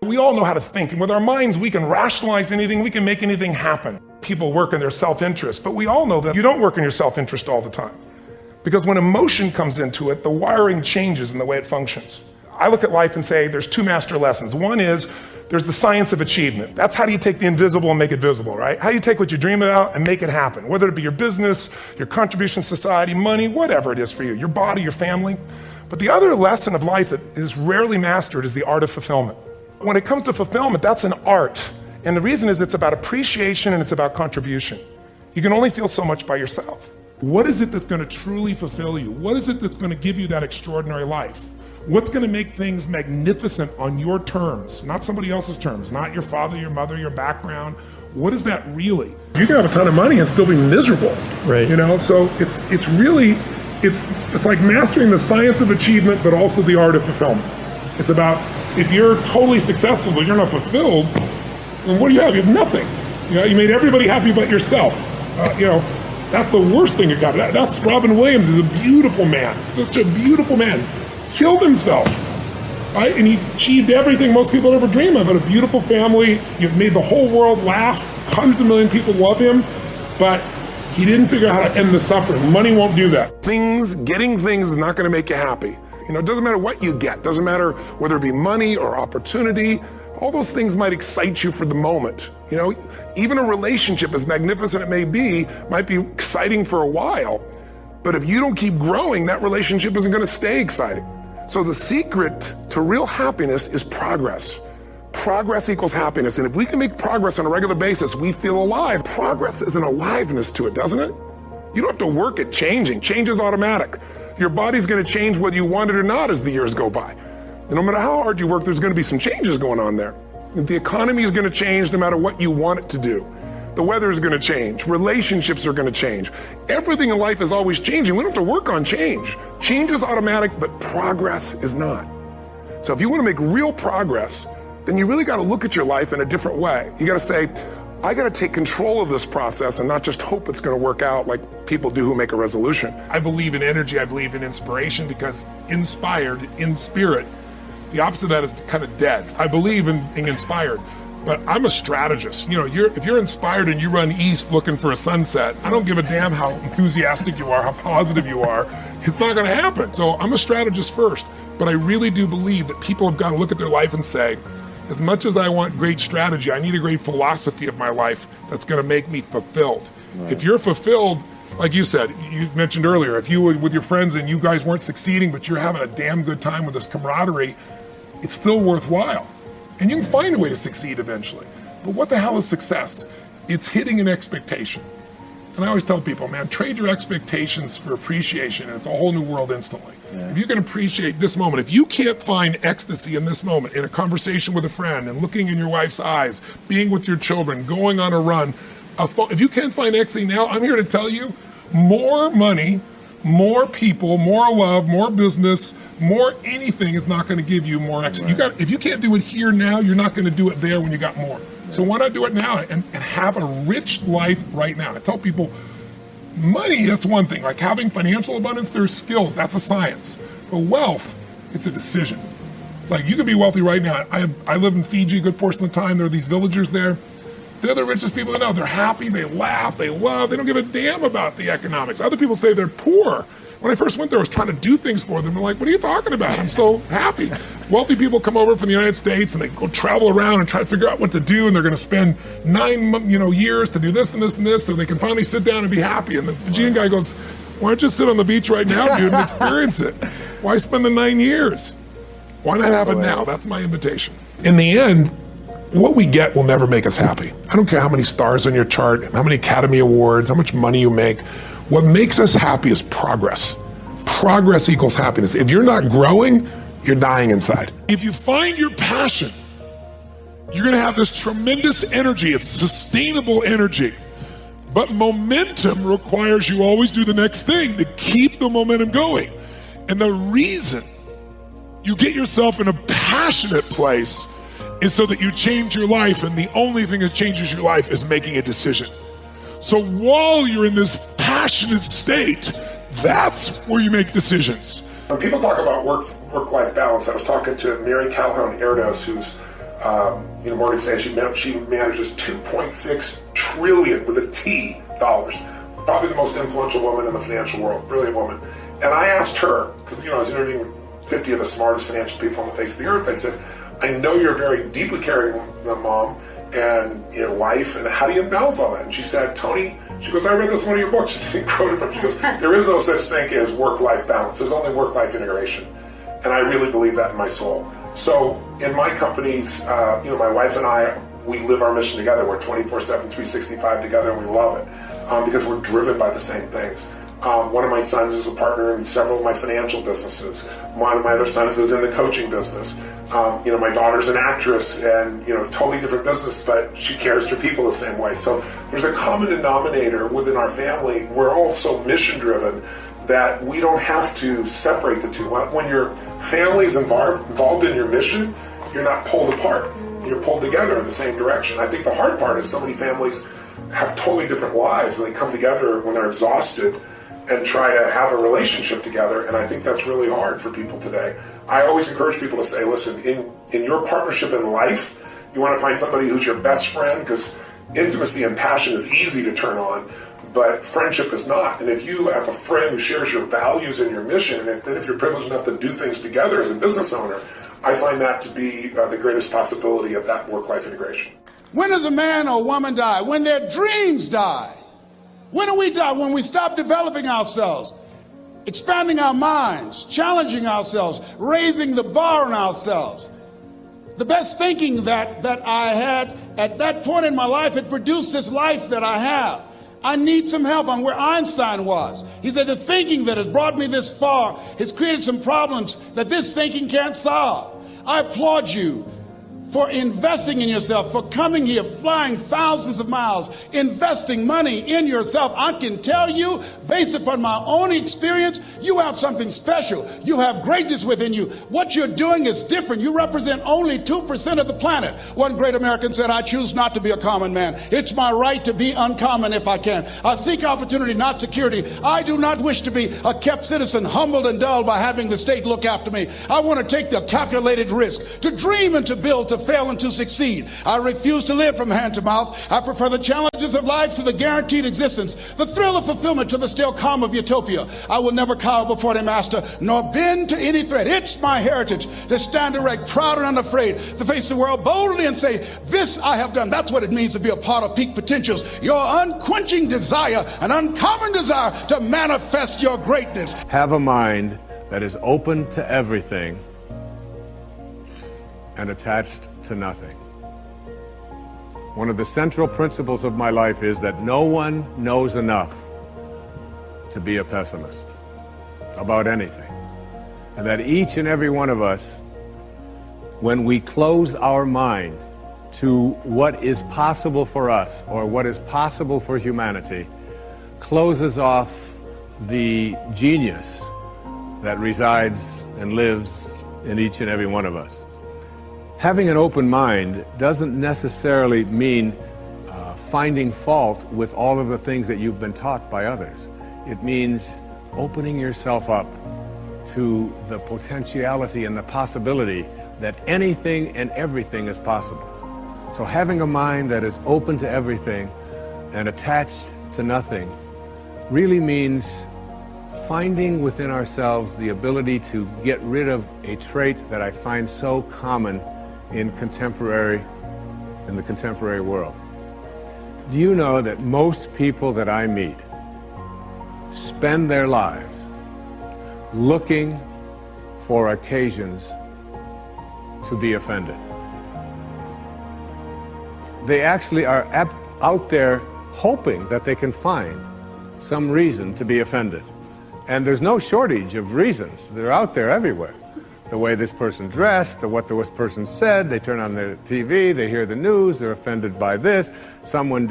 We all know how to think, and with our minds, we can rationalize anything, we can make anything happen. People work in their self-interest, but we all know that you don't work in your self-interest all the time. Because when emotion comes into it, the wiring changes in the way it functions. I look at life and say there's two master lessons. One is there's the science of achievement. That's how do you take the invisible and make it visible, right? How do you take what you dream about and make it happen? Whether it be your business, your contribution to society, money, whatever it is for you, your body, your family. But the other lesson of life that is rarely mastered is the art of fulfillment. When it comes to fulfillment, that's an art. And the reason is it's about appreciation and it's about contribution. You can only feel so much by yourself. What is it that's going to truly fulfill you? What is it that's going to give you that extraordinary life? What's going to make things magnificent on your terms, not somebody else's terms, not your father, your mother, your background? What is that really? You can have a ton of money and still be miserable, right? You know, so it's like mastering the science of achievement, but also the art of fulfillment. It's about, if you're totally successful, but you're not fulfilled, then what do you have? You have nothing. You know, you made everybody happy but yourself. That's the worst thing you got. That's Robin Williams is a beautiful man, such a beautiful man. Killed himself, right? And he achieved everything most people ever dream of. But a beautiful family, you've made the whole world laugh. Hundreds of million people love him, but he didn't figure out how to end the suffering. Money won't do that. Getting things is not going to make you happy. You know, it doesn't matter what you get. Doesn't matter whether it be money or opportunity. All those things might excite you for the moment. You know, even a relationship, as magnificent it may be, might be exciting for a while. But if you don't keep growing, that relationship isn't going to stay exciting. So the secret to real happiness is progress. Progress equals happiness. And if we can make progress on a regular basis, we feel alive. Progress is an aliveness to it, doesn't it? You don't have to work at changing. Change is automatic. Your body's going to change whether you want it or not as the years go by. And no matter how hard you work, there's going to be some changes going on there. The economy is going to change no matter what you want it to do. The weather is going to change. Relationships are going to change. Everything in life is always changing. We don't have to work on change. Change is automatic, but progress is not. So if you want to make real progress, then you really got to look at your life in a different way. You got to say, I got to take control of this process and not just hope it's going to work out like people do who make a resolution. I believe in energy. I believe in inspiration, because inspired, in spirit, the opposite of that is kind of dead. I believe in being inspired. But I'm a strategist. You know, if you're inspired and you run east looking for a sunset, I don't give a damn how enthusiastic you are, how positive you are. It's not going to happen. So I'm a strategist first. But I really do believe that people have got to look at their life and say, as much as I want great strategy, I need a great philosophy of my life that's going to make me fulfilled. Right. If you're fulfilled, like you said, you mentioned earlier, if you were with your friends and you guys weren't succeeding, but you're having a damn good time with this camaraderie, it's still worthwhile. And you can find a way to succeed eventually. But what the hell is success? It's hitting an expectation. And I always tell people, man, trade your expectations for appreciation, and it's a whole new world instantly. Yeah. If you can appreciate this moment, if you can't find ecstasy in this moment, in a conversation with a friend, and looking in your wife's eyes, being with your children, going on a run, if you can't find ecstasy now, I'm here to tell you, more money, more people, more love, more business, more anything is not going to give you more ecstasy. Right. If you can't do it here now, you're not going to do it there when you got more. Right. So why not do it now and have a rich life right now? I tell people, money, that's one thing. Like having financial abundance, there's skills, that's a science. But wealth, it's a decision. It's like you can be wealthy right now. I live in Fiji a good portion of the time. There are these villagers there. They're the richest people I know. They're happy, they laugh, they love, they don't give a damn about the economics. Other people say they're poor. When I first went there, I was trying to do things for them. I'm like, what are you talking about? I'm so happy. Wealthy people come over from the United States and they go travel around and try to figure out what to do, and they're going to spend 9 years to do this and this and this so they can finally sit down and be happy. And the Fijian guy goes, why don't you sit on the beach right now, dude, and experience it? Why spend the 9 years? Why not have it now? That's my invitation. In the end, what we get will never make us happy. I don't care how many stars on your chart, how many Academy Awards, how much money you make. What makes us happy is progress. Progress equals happiness. If you're not growing, you're dying inside. If you find your passion, you're gonna have this tremendous energy. It's sustainable energy. But momentum requires you always do the next thing to keep the momentum going. And the reason you get yourself in a passionate place is so that you change your life, and the only thing that changes your life is making a decision. So while you're in this passionate state, that's where you make decisions. When people talk about work-life balance, I was talking to Mary Calhoun Erdos, who's Morgan Stanley, she manages $2.6 trillion with a T dollars. Probably the most influential woman in the financial world, brilliant woman. And I asked her, because I was interviewing 50 of the smartest financial people on the face of the earth. I said, I know you're a very deeply caring mom and wife, and how do you balance all that? And she said, Tony, she goes, I read this in one of your books. She didn't quote it, but she goes, there is no such thing as work-life balance. There's only work-life integration. And I really believe that in my soul. So in my companies, my wife and I, we live our mission together. We're 24/7, 365 together, and we love it because we're driven by the same things. One of my sons is a partner in several of my financial businesses. One of my other sons is in the coaching business. My daughter's an actress and, totally different business, but she cares for people the same way. So there's a common denominator within our family. We're all so mission driven that we don't have to separate the two. When your family's involved in your mission, you're not pulled apart. You're pulled together in the same direction. I think the hard part is so many families have totally different lives and they come together when they're exhausted and try to have a relationship together, and I think that's really hard for people today. I always encourage people to say, listen, in your partnership in life, you want to find somebody who's your best friend, because intimacy and passion is easy to turn on, but friendship is not. And if you have a friend who shares your values and your mission, and if you're privileged enough to do things together as a business owner, I find that to be the greatest possibility of that work-life integration. When does a man or woman die? When their dreams die. When do we die? When we stop developing ourselves, expanding our minds, challenging ourselves, raising the bar on ourselves. The best thinking that I had at that point in my life had produced this life that I have. I need some help. I'm where Einstein was. He said the thinking that has brought me this far has created some problems that this thinking can't solve. I applaud you for investing in yourself, for coming here, flying thousands of miles, investing money in yourself. I can tell you, based upon my own experience, you have something special. You have greatness within you. What you're doing is different. You represent only 2% of the planet. One great American said, I choose not to be a common man. It's my right to be uncommon if I can. I seek opportunity, not security. I do not wish to be a kept citizen, humbled and dulled by having the state look after me. I want to take the calculated risk, to dream and to build, to fail and to succeed. I refuse to live from hand to mouth. I prefer the challenges of life to the guaranteed existence, the thrill of fulfillment to the still calm of utopia. I will never cower before the master, nor bend to any threat. It's my heritage to stand erect, proud and unafraid, to face the world boldly and say, this I have done. That's what it means to be a part of peak potentials. Your unquenching desire, an uncommon desire to manifest your greatness. Have a mind that is open to everything and attached to nothing. One of the central principles of my life is that no one knows enough to be a pessimist about anything. And that each and every one of us, when we close our mind to what is possible for us or what is possible for humanity, closes off the genius that resides and lives in each and every one of us. Having an open mind doesn't necessarily mean finding fault with all of the things that you've been taught by others. It means opening yourself up to the potentiality and the possibility that anything and everything is possible. So having a mind that is open to everything and attached to nothing really means finding within ourselves the ability to get rid of a trait that I find so common in the contemporary world. Do you know that most people that I meet spend their lives looking for occasions to be offended? They actually are out there hoping that they can find some reason to be offended. And there's no shortage of reasons. They're out there everywhere. The way this person dressed, what this person said, they turn on their TV, they hear the news, they're offended by this, someone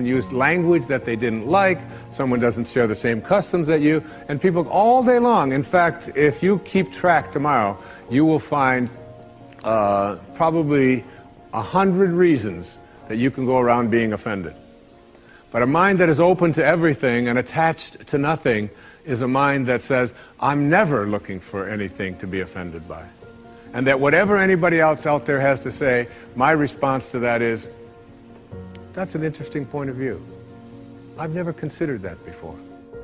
used language that they didn't like, someone doesn't share the same customs that you, and people all day long. In fact, if you keep track tomorrow, you will find probably 100 reasons that you can go around being offended. But a mind that is open to everything and attached to nothing is a mind that says, I'm never looking for anything to be offended by. And that whatever anybody else out there has to say, my response to that is, that's an interesting point of view. I've never considered that before.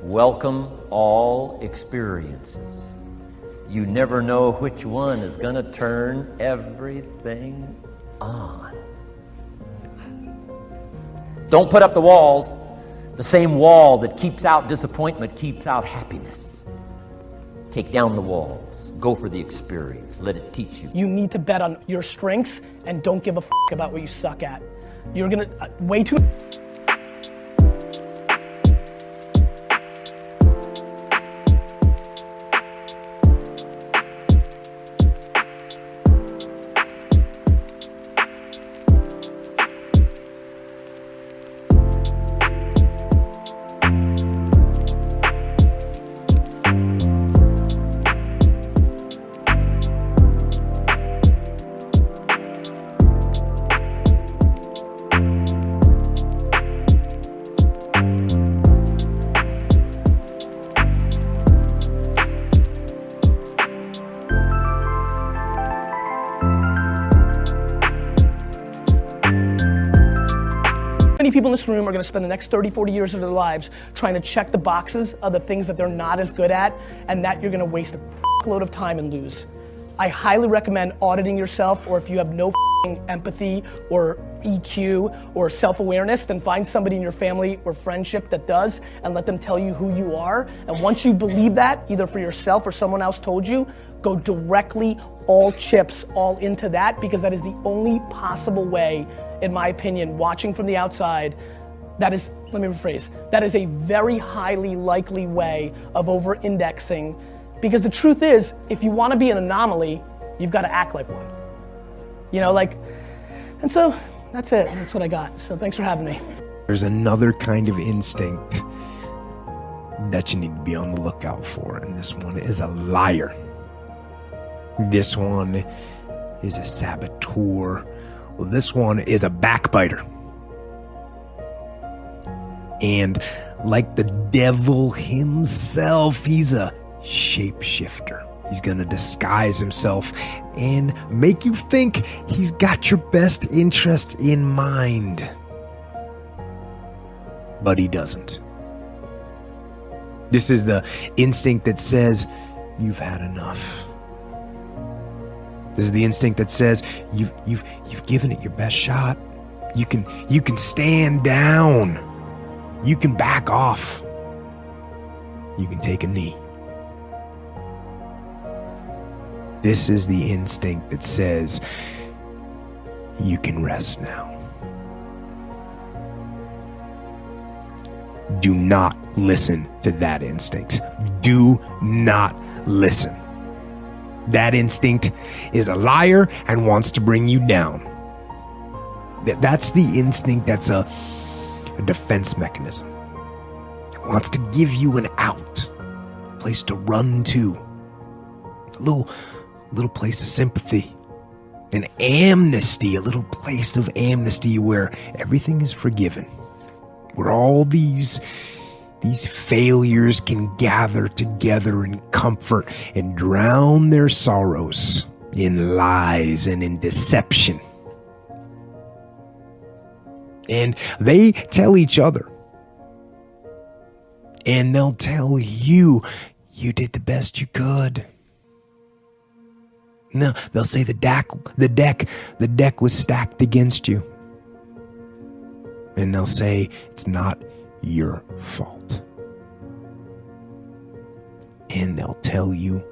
Welcome all experiences. You never know which one is going to turn everything on. Don't put up the walls. The same wall that keeps out disappointment keeps out happiness. Take down the walls. Go for the experience. Let it teach you. You need to bet on your strengths and don't give a f about what you suck at. You're gonna, way too... Many people in this room are going to spend the next 30, 40 years of their lives trying to check the boxes of the things that they're not as good at, and that you're going to waste a load of time and lose. I highly recommend auditing yourself, or if you have no empathy or EQ or self-awareness, then find somebody in your family or friendship that does and let them tell you who you are. And once you believe that, either for yourself or someone else told you, go directly all chips all into that, because that is the only possible way, in my opinion, watching from the outside, that is, let me rephrase, that is a very highly likely way of over-indexing, because the truth is, if you want to be an anomaly, you've got to act like one. You know, like, and so that's it. That's what I got. So thanks for having me. There's another kind of instinct that you need to be on the lookout for, and this one is a liar. This one is a saboteur. Well, this one is a backbiter. And like the devil himself, he's a shapeshifter. He's gonna disguise himself and make you think he's got your best interest in mind. But he doesn't. This is the instinct that says, you've had enough. This is the instinct that says, you've given it your best shot. You can stand down. You can back off. You can take a knee. This is the instinct that says, you can rest now. Do not listen to that instinct. Do not listen. That instinct is a liar and wants to bring you down. That's the instinct that's a defense mechanism. It wants to give you an out, a place to run to, a little place of sympathy, an amnesty, a little place of amnesty where everything is forgiven, where all these failures can gather together in comfort and drown their sorrows in lies and in deception. And they tell each other, and they'll tell you, you did the best you could. No, they'll say the deck was stacked against you. And they'll say it's not your fault. And they'll tell you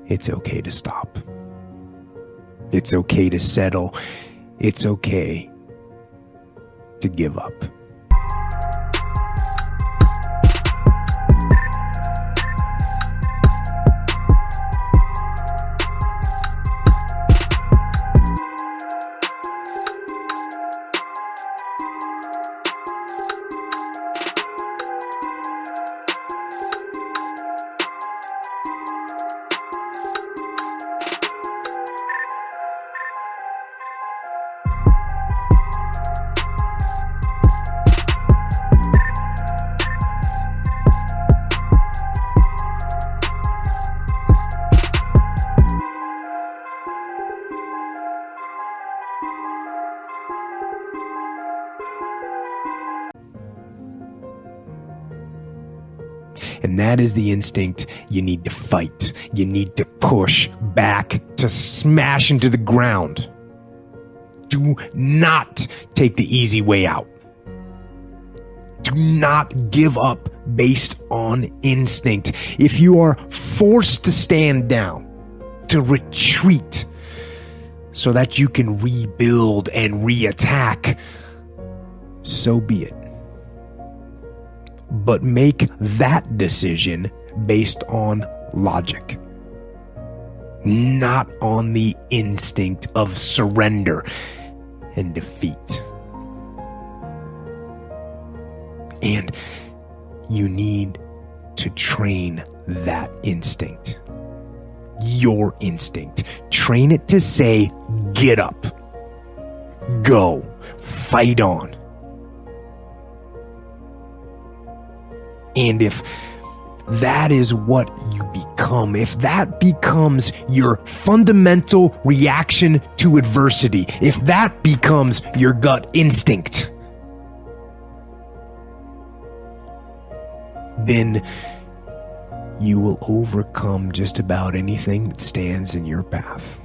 it's okay to stop. It's okay to settle. It's okay to give up. And that is the instinct you need to fight. You need to push back, to smash into the ground. Do not take the easy way out. Do not give up based on instinct. If you are forced to stand down, to retreat, so that you can rebuild and reattack, so be it. But make that decision based on logic, not on the instinct of surrender and defeat. And you need to train that instinct. Your instinct. Train it to say, get up, go, fight on. And if that is what you become, if that becomes your fundamental reaction to adversity, if that becomes your gut instinct, then you will overcome just about anything that stands in your path.